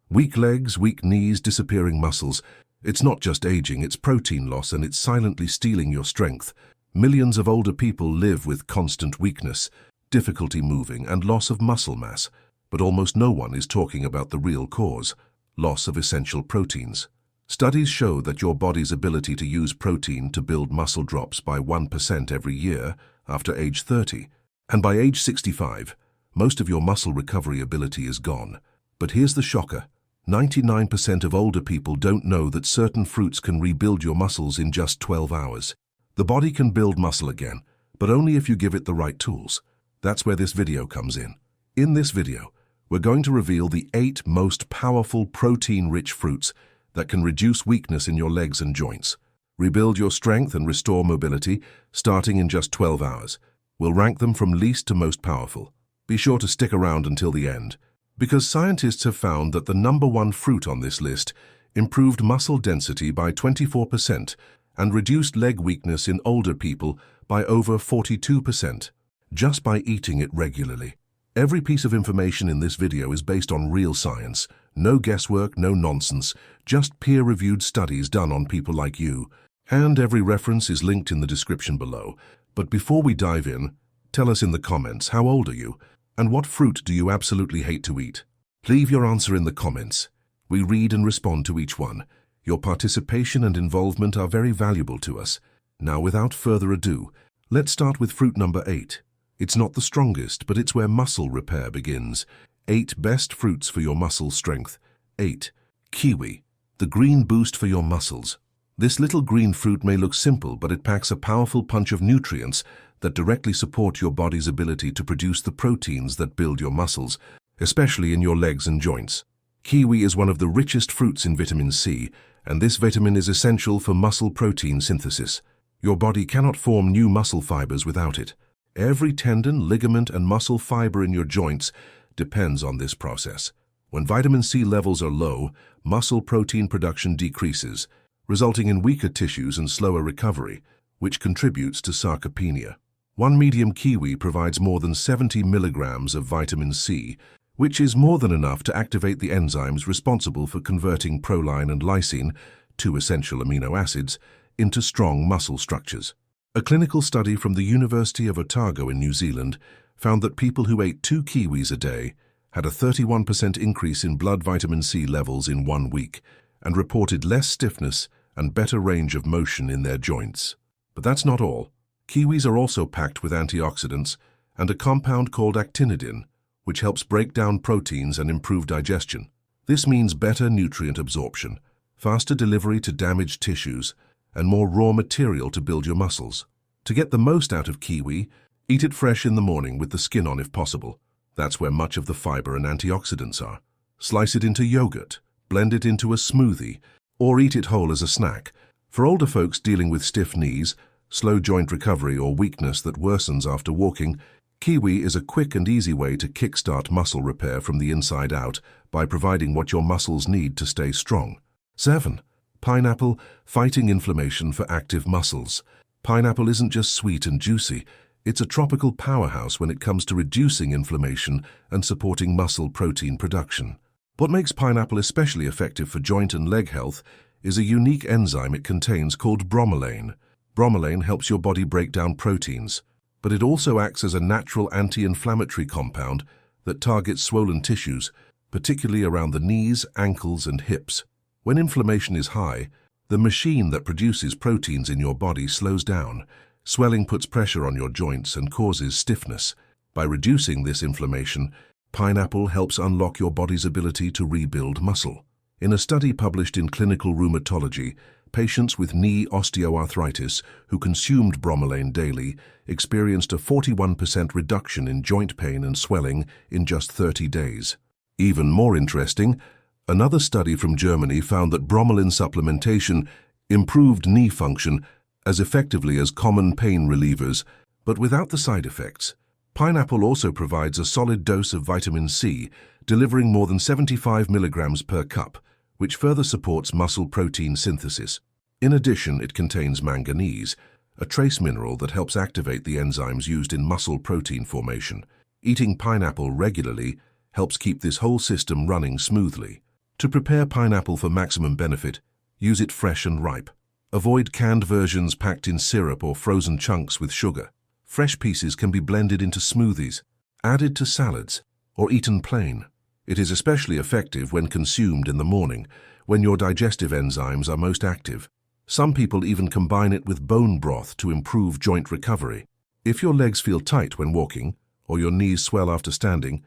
Weak legs, weak knees, disappearing muscles. It's not just aging, it's protein loss, and it's silently stealing your strength. Millions of older people live with constant weakness, difficulty moving, and loss of muscle mass. But almost no one is talking about the real cause: loss of essential proteins. Studies show that your body's ability to use protein to build muscle drops by 1% every year after age 30. And by age 65, most of your muscle recovery ability is gone. But here's the shocker: 99% of older people don't know that certain fruits can rebuild your muscles in just 12 hours. The body can build muscle again, but only if you give it the right tools. That's where this video comes in. In this video, we're going to reveal the 8 most powerful protein-rich fruits that can reduce weakness in your legs and joints, rebuild your strength and restore mobility, starting in just 12 hours. We'll rank them from least to most powerful. Be sure to stick around until the end, because scientists have found that the #1 fruit on this list improved muscle density by 24% and reduced leg weakness in older people by over 42%, just by eating it regularly. Every piece of information in this video is based on real science. No guesswork, no nonsense, just peer-reviewed studies done on people like you. And every reference is linked in the description below. But before we dive in, tell us in the comments, how old are you? And what fruit do you absolutely hate to eat? Leave your answer in the comments. We read and respond to each one. Your participation and involvement are very valuable to us. Now, without further ado, let's start with fruit number 8. It's not the strongest, but it's where muscle repair begins. 8 best fruits for your muscle strength. 8. Kiwi, the green boost for your muscles. This little green fruit may look simple, but it packs a powerful punch of nutrients that directly support your body's ability to produce the proteins that build your muscles, especially in your legs and joints. Kiwi is one of the richest fruits in vitamin C, and this vitamin is essential for muscle protein synthesis. Your body cannot form new muscle fibers without it. Every tendon, ligament, and muscle fiber in your joints depends on this process. When vitamin C levels are low, muscle protein production decreases, resulting in weaker tissues and slower recovery, which contributes to sarcopenia. One medium kiwi provides more than 70 milligrams of vitamin C, which is more than enough to activate the enzymes responsible for converting proline and lysine, 2 essential amino acids, into strong muscle structures. A clinical study from the University of Otago in New Zealand found that people who ate 2 kiwis a day had a 31% increase in blood vitamin C levels in 1 week and reported less stiffness and better range of motion in their joints. But that's not all. Kiwis are also packed with antioxidants and a compound called actinidin, which helps break down proteins and improve digestion. This means better nutrient absorption, faster delivery to damaged tissues, and more raw material to build your muscles. To get the most out of kiwi, eat it fresh in the morning with the skin on if possible. That's where much of the fiber and antioxidants are. Slice it into yogurt, blend it into a smoothie, or eat it whole as a snack. For older folks dealing with stiff knees, slow joint recovery, or weakness that worsens after walking, kiwi is a quick and easy way to kickstart muscle repair from the inside out by providing what your muscles need to stay strong. 7. Pineapple, fighting inflammation for active muscles. Pineapple isn't just sweet and juicy, it's a tropical powerhouse when it comes to reducing inflammation and supporting muscle protein production. What makes pineapple especially effective for joint and leg health is a unique enzyme it contains called bromelain. Bromelain helps your body break down proteins, but it also acts as a natural anti-inflammatory compound that targets swollen tissues, particularly around the knees, ankles, and hips. When inflammation is high, the machine that produces proteins in your body slows down. Swelling puts pressure on your joints and causes stiffness. By reducing this inflammation, pineapple helps unlock your body's ability to rebuild muscle. In a study published in Clinical Rheumatology, patients with knee osteoarthritis who consumed bromelain daily experienced a 41% reduction in joint pain and swelling in just 30 days. Even more interesting, another study from Germany found that bromelain supplementation improved knee function as effectively as common pain relievers, but without the side effects. Pineapple also provides a solid dose of vitamin C, delivering more than 75 milligrams per cup, which further supports muscle protein synthesis. In addition, it contains manganese, a trace mineral that helps activate the enzymes used in muscle protein formation. Eating pineapple regularly helps keep this whole system running smoothly. To prepare pineapple for maximum benefit, use it fresh and ripe. Avoid canned versions packed in syrup or frozen chunks with sugar. Fresh pieces can be blended into smoothies, added to salads, or eaten plain. It is especially effective when consumed in the morning, when your digestive enzymes are most active. Some people even combine it with bone broth to improve joint recovery. If your legs feel tight when walking, or your knees swell after standing,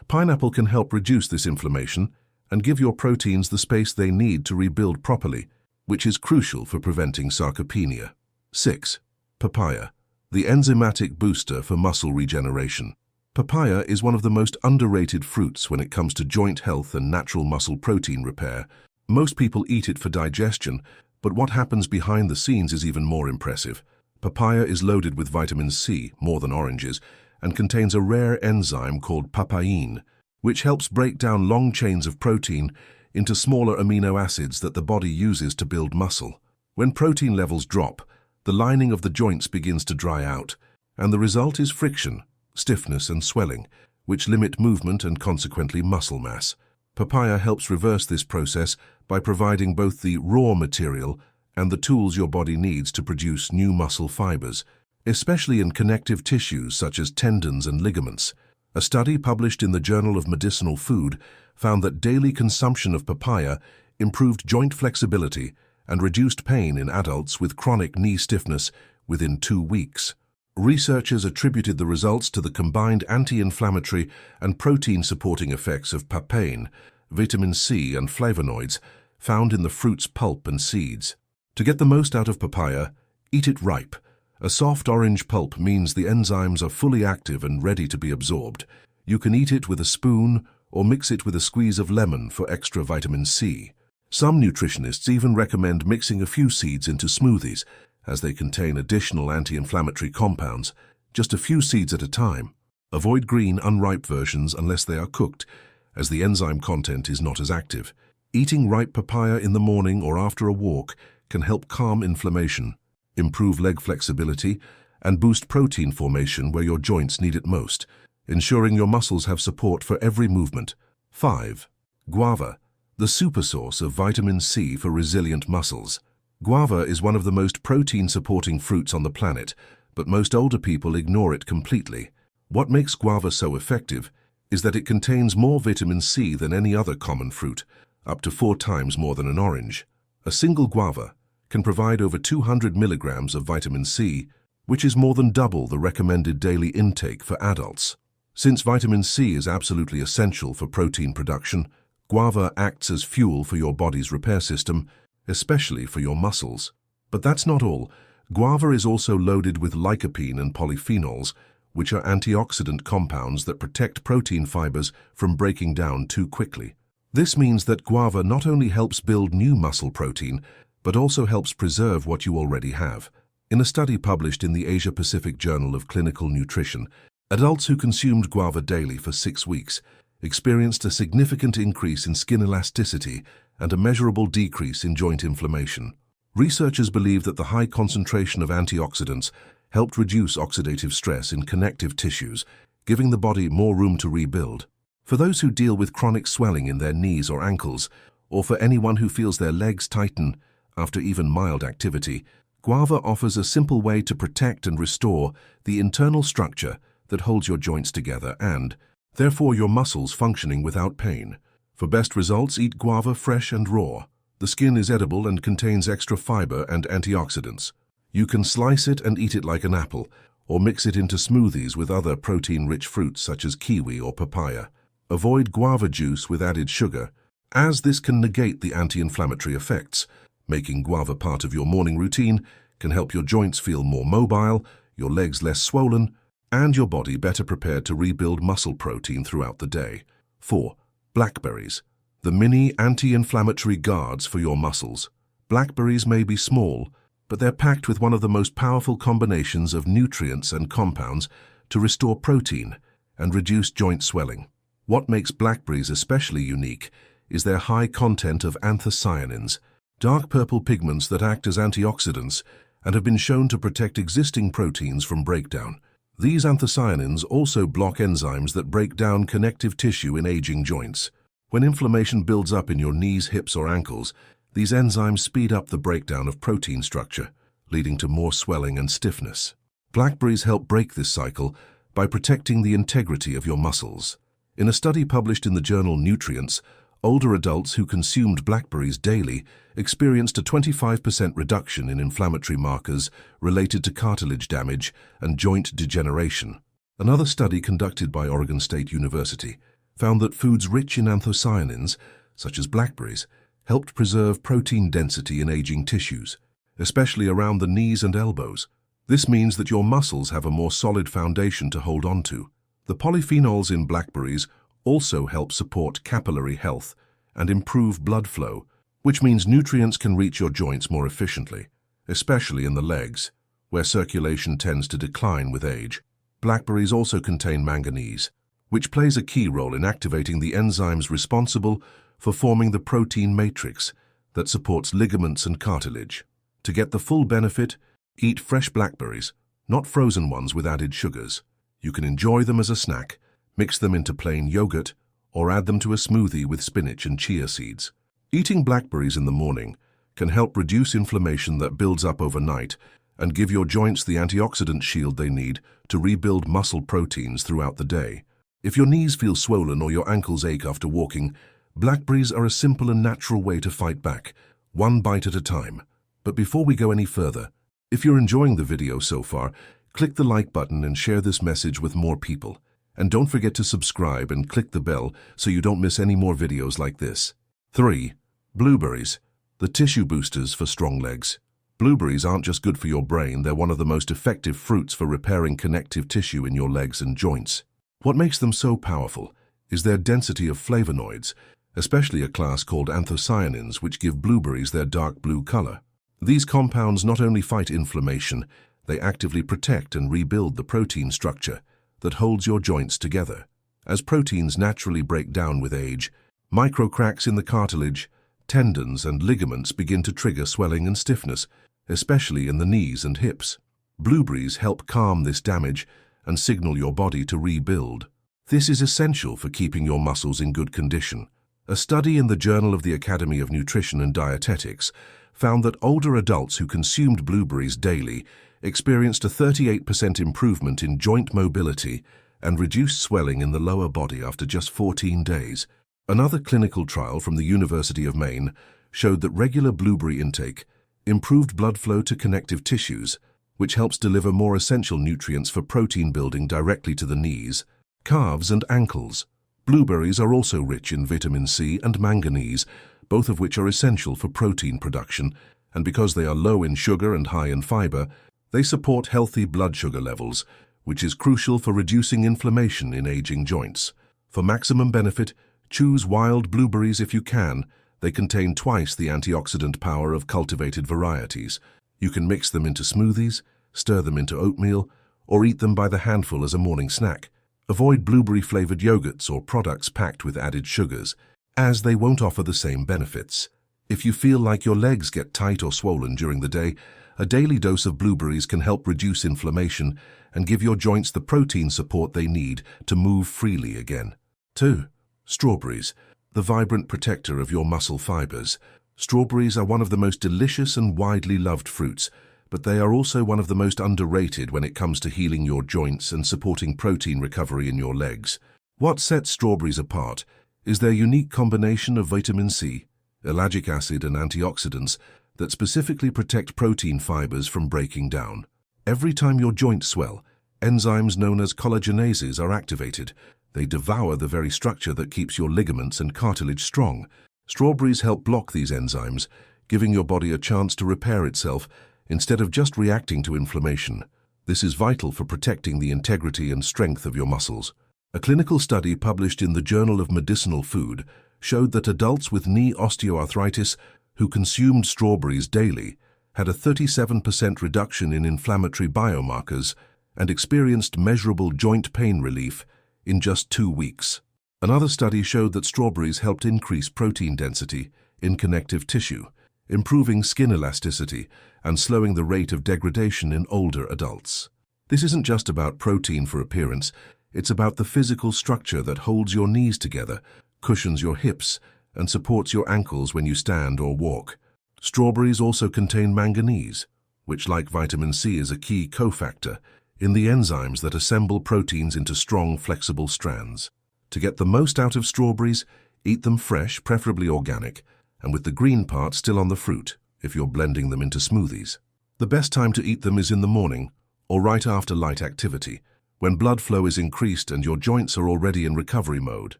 pineapple can help reduce this inflammation and give your proteins the space they need to rebuild properly, which is crucial for preventing sarcopenia. 6. Papaya, the enzymatic booster for muscle regeneration. Papaya is one of the most underrated fruits when it comes to joint health and natural muscle protein repair. Most people eat it for digestion, but what happens behind the scenes is even more impressive. Papaya is loaded with vitamin C, more than oranges, and contains a rare enzyme called papain, which helps break down long chains of protein into smaller amino acids that the body uses to build muscle. When protein levels drop, the lining of the joints begins to dry out, and the result is friction, stiffness and swelling, which limit movement and consequently muscle mass. Papaya helps reverse this process by providing both the raw material and the tools your body needs to produce new muscle fibers, especially in connective tissues such as tendons and ligaments. A study published in the Journal of Medicinal Food found that daily consumption of papaya improved joint flexibility and reduced pain in adults with chronic knee stiffness within 2 weeks. Researchers attributed the results to the combined anti-inflammatory and protein-supporting effects of papain, vitamin C and flavonoids found in the fruit's pulp and seeds. To get the most out of papaya, eat it ripe. A soft orange pulp means the enzymes are fully active and ready to be absorbed. You can eat it with a spoon or mix it with a squeeze of lemon for extra vitamin C. Some nutritionists even recommend mixing a few seeds into smoothies, as they contain additional anti-inflammatory compounds, just a few seeds at a time. Avoid green, unripe versions unless they are cooked, as the enzyme content is not as active. Eating ripe papaya in the morning or after a walk can help calm inflammation, improve leg flexibility, and boost protein formation where your joints need it most, ensuring your muscles have support for every movement. 5. Guava, the super source of vitamin C for resilient muscles. Guava is one of the most protein-supporting fruits on the planet, but most older people ignore it completely. What makes guava so effective is that it contains more vitamin C than any other common fruit, up to 4 times more than an orange. A single guava can provide over 200 milligrams of vitamin C, which is more than double the recommended daily intake for adults. Since vitamin C is absolutely essential for protein production, guava acts as fuel for your body's repair system, especially for your muscles. But that's not all. Guava is also loaded with lycopene and polyphenols, which are antioxidant compounds that protect protein fibers from breaking down too quickly. This means that guava not only helps build new muscle protein, but also helps preserve what you already have. In a study published in the Asia-Pacific Journal of Clinical Nutrition, adults who consumed guava daily for 6 weeks experienced a significant increase in skin elasticity and a measurable decrease in joint inflammation. Researchers believe that the high concentration of antioxidants helped reduce oxidative stress in connective tissues, giving the body more room to rebuild. For those who deal with chronic swelling in their knees or ankles, or for anyone who feels their legs tighten after even mild activity, guava offers a simple way to protect and restore the internal structure that holds your joints together and, therefore, your muscles functioning without pain. For best results, eat guava fresh and raw. The skin is edible and contains extra fiber and antioxidants. You can slice it and eat it like an apple, or mix it into smoothies with other protein-rich fruits such as kiwi or papaya. Avoid guava juice with added sugar, as this can negate the anti-inflammatory effects. Making guava part of your morning routine can help your joints feel more mobile, your legs less swollen, and your body better prepared to rebuild muscle protein throughout the day. 4. Blackberries, the mini anti-inflammatory guards for your muscles. Blackberries may be small, but they're packed with one of the most powerful combinations of nutrients and compounds to restore protein and reduce joint swelling. What makes blackberries especially unique is their high content of anthocyanins, dark purple pigments that act as antioxidants and have been shown to protect existing proteins from breakdown. These anthocyanins also block enzymes that break down connective tissue in aging joints. When inflammation builds up in your knees, hips, or ankles, these enzymes speed up the breakdown of protein structure, leading to more swelling and stiffness. Blackberries help break this cycle by protecting the integrity of your muscles. In a study published in the journal Nutrients, older adults who consumed blackberries daily experienced a 25% reduction in inflammatory markers related to cartilage damage and joint degeneration. Another study conducted by Oregon State University found that foods rich in anthocyanins, such as blackberries, helped preserve protein density in aging tissues, especially around the knees and elbows. This means that your muscles have a more solid foundation to hold on to. The polyphenols in blackberries also help support capillary health and improve blood flow, which means nutrients can reach your joints more efficiently, especially in the legs, where circulation tends to decline with age. Blackberries also contain manganese, which plays a key role in activating the enzymes responsible for forming the protein matrix that supports ligaments and cartilage. To get the full benefit, eat fresh blackberries, not frozen ones with added sugars. You can enjoy them as a snack, mix them into plain yogurt, or add them to a smoothie with spinach and chia seeds. Eating blackberries in the morning can help reduce inflammation that builds up overnight and give your joints the antioxidant shield they need to rebuild muscle proteins throughout the day. If your knees feel swollen or your ankles ache after walking, blackberries are a simple and natural way to fight back, one bite at a time. But before we go any further, if you're enjoying the video so far, click the like button and share this message with more people. And don't forget to subscribe and click the bell so you don't miss any more videos like this. 3. Blueberries, the tissue boosters for strong legs. Blueberries aren't just good for your brain, they're one of the most effective fruits for repairing connective tissue in your legs and joints. What makes them so powerful is their density of flavonoids, especially a class called anthocyanins, which give blueberries their dark blue color. These compounds not only fight inflammation, they actively protect and rebuild the protein structure that holds your joints together. As proteins naturally break down with age, microcracks in the cartilage, tendons, and ligaments begin to trigger swelling and stiffness, especially in the knees and hips. Blueberries help calm this damage and signal your body to rebuild. This is essential for keeping your muscles in good condition. A study in the Journal of the Academy of Nutrition and Dietetics found that older adults who consumed blueberries daily experienced a 38% improvement in joint mobility and reduced swelling in the lower body after just 14 days. Another clinical trial from the University of Maine showed that regular blueberry intake improved blood flow to connective tissues, which helps deliver more essential nutrients for protein building directly to the knees, calves, and ankles. Blueberries are also rich in vitamin C and manganese, both of which are essential for protein production, and because they are low in sugar and high in fiber, they support healthy blood sugar levels, which is crucial for reducing inflammation in aging joints. For maximum benefit, choose wild blueberries if you can. They contain twice the antioxidant power of cultivated varieties. You can mix them into smoothies, stir them into oatmeal, or eat them by the handful as a morning snack. Avoid blueberry-flavored yogurts or products packed with added sugars, as they won't offer the same benefits. If you feel like your legs get tight or swollen during the day, a daily dose of blueberries can help reduce inflammation and give your joints the protein support they need to move freely again. 2. Strawberries, the vibrant protector of your muscle fibers. Strawberries are one of the most delicious and widely loved fruits, but they are also one of the most underrated when it comes to healing your joints and supporting protein recovery in your legs. What sets strawberries apart is their unique combination of vitamin C, ellagic acid, and antioxidants that specifically protect protein fibers from breaking down. Every time your joints swell, enzymes known as collagenases are activated. They devour the very structure that keeps your ligaments and cartilage strong. Strawberries help block these enzymes, giving your body a chance to repair itself instead of just reacting to inflammation. This is vital for protecting the integrity and strength of your muscles. A clinical study published in the Journal of Medicinal Food showed that adults with knee osteoarthritis who consumed strawberries daily had a 37% reduction in inflammatory biomarkers and experienced measurable joint pain relief in just 2 weeks. Another study showed that strawberries helped increase protein density in connective tissue, improving skin elasticity and slowing the rate of degradation in older adults. This isn't just about protein for appearance, it's about the physical structure that holds your knees together, cushions your hips, and supports your ankles when you stand or walk. Strawberries also contain manganese, which, like vitamin C, is a key cofactor in the enzymes that assemble proteins into strong, flexible strands. To get the most out of strawberries, eat them fresh, preferably organic, and with the green part still on the fruit, if you're blending them into smoothies. The best time to eat them is in the morning, or right after light activity, when blood flow is increased and your joints are already in recovery mode.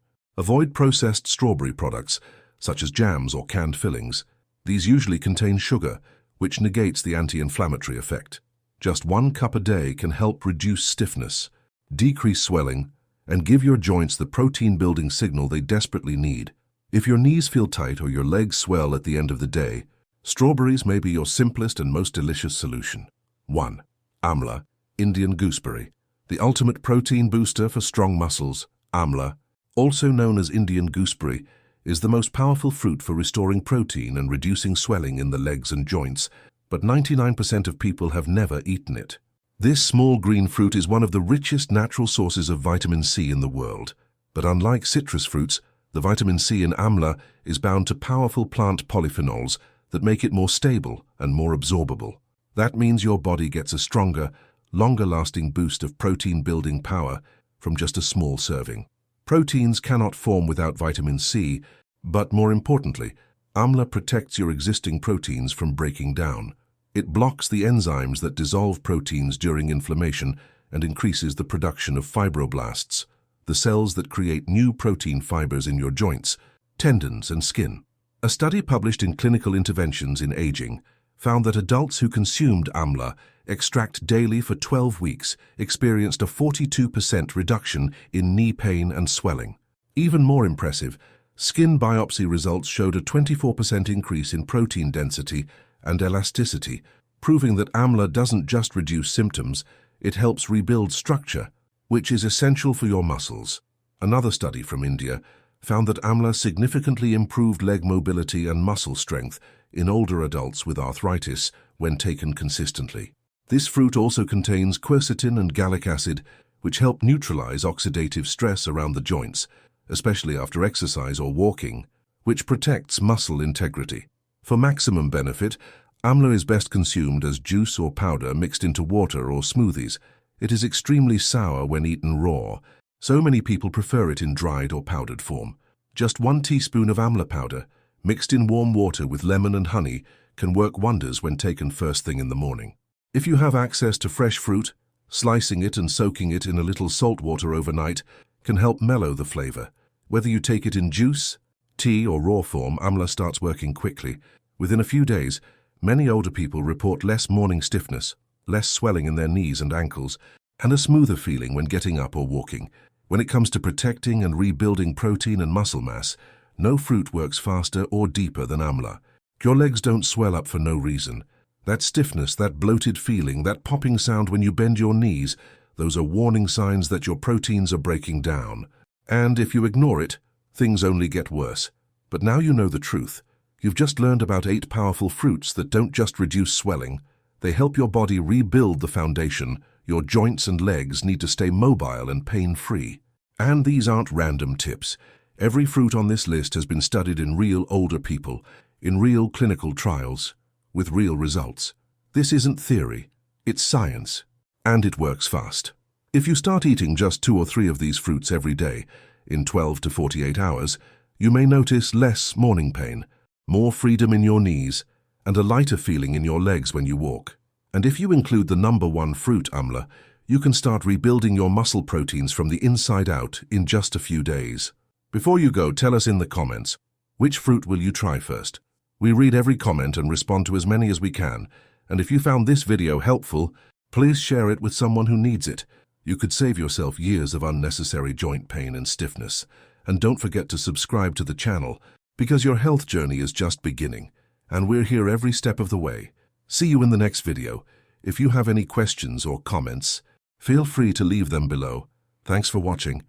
Avoid processed strawberry products, such as jams or canned fillings. These usually contain sugar, which negates the anti-inflammatory effect. Just 1 cup a day can help reduce stiffness, decrease swelling, and give your joints the protein-building signal they desperately need. If your knees feel tight or your legs swell at the end of the day, strawberries may be your simplest and most delicious solution. 1. Amla, Indian gooseberry. The ultimate protein booster for strong muscles, amla, also known as Indian gooseberry, is the most powerful fruit for restoring protein and reducing swelling in the legs and joints, but 99% of people have never eaten it. This small green fruit is one of the richest natural sources of vitamin C in the world, but unlike citrus fruits, the vitamin C in amla is bound to powerful plant polyphenols that make it more stable and more absorbable. That means your body gets a stronger, longer-lasting boost of protein-building power from just a small serving. Proteins cannot form without vitamin C, but more importantly, amla protects your existing proteins from breaking down. It blocks the enzymes that dissolve proteins during inflammation and increases the production of fibroblasts, the cells that create new protein fibers in your joints, tendons, and skin. A study published in Clinical Interventions in Aging found that adults who consumed amla extract daily for 12 weeks experienced a 42% reduction in knee pain and swelling. Even more impressive, skin biopsy results showed a 24% increase in protein density and elasticity, proving that amla doesn't just reduce symptoms, it helps rebuild structure, which is essential for your muscles. Another study from India found that amla significantly improved leg mobility and muscle strength in older adults with arthritis when taken consistently. This fruit also contains quercetin and gallic acid, which help neutralize oxidative stress around the joints, especially after exercise or walking, which protects muscle integrity. For maximum benefit, amla is best consumed as juice or powder mixed into water or smoothies. It is extremely sour when eaten raw, so many people prefer it in dried or powdered form. Just 1 teaspoon of amla powder, mixed in warm water with lemon and honey, can work wonders when taken first thing in the morning. If you have access to fresh fruit, slicing it and soaking it in a little salt water overnight can help mellow the flavor. Whether you take it in juice, tea, or raw form, amla starts working quickly. Within a few days, many older people report less morning stiffness, less swelling in their knees and ankles, and a smoother feeling when getting up or walking. When it comes to protecting and rebuilding protein and muscle mass, no fruit works faster or deeper than amla. Your legs don't swell up for no reason. That stiffness, that bloated feeling, that popping sound when you bend your knees, those are warning signs that your proteins are breaking down. And if you ignore it, things only get worse. But now you know the truth. You've just learned about 8 powerful fruits that don't just reduce swelling. They help your body rebuild the foundation. Your joints and legs need to stay mobile and pain-free. And these aren't random tips. Every fruit on this list has been studied in real older people, in real clinical trials, with real results. This isn't theory, it's science, and it works fast. If you start eating just 2 or 3 of these fruits every day, in 12 to 48 hours, you may notice less morning pain, more freedom in your knees, and a lighter feeling in your legs when you walk. And if you include the #1 fruit, amla, you can start rebuilding your muscle proteins from the inside out in just a few days. Before you go, tell us in the comments, which fruit will you try first? We read every comment and respond to as many as we can, and if you found this video helpful, please share it with someone who needs it. You could save yourself years of unnecessary joint pain and stiffness. And don't forget to subscribe to the channel, because your health journey is just beginning, and we're here every step of the way. See you in the next video. If you have any questions or comments, feel free to leave them below. Thanks for watching.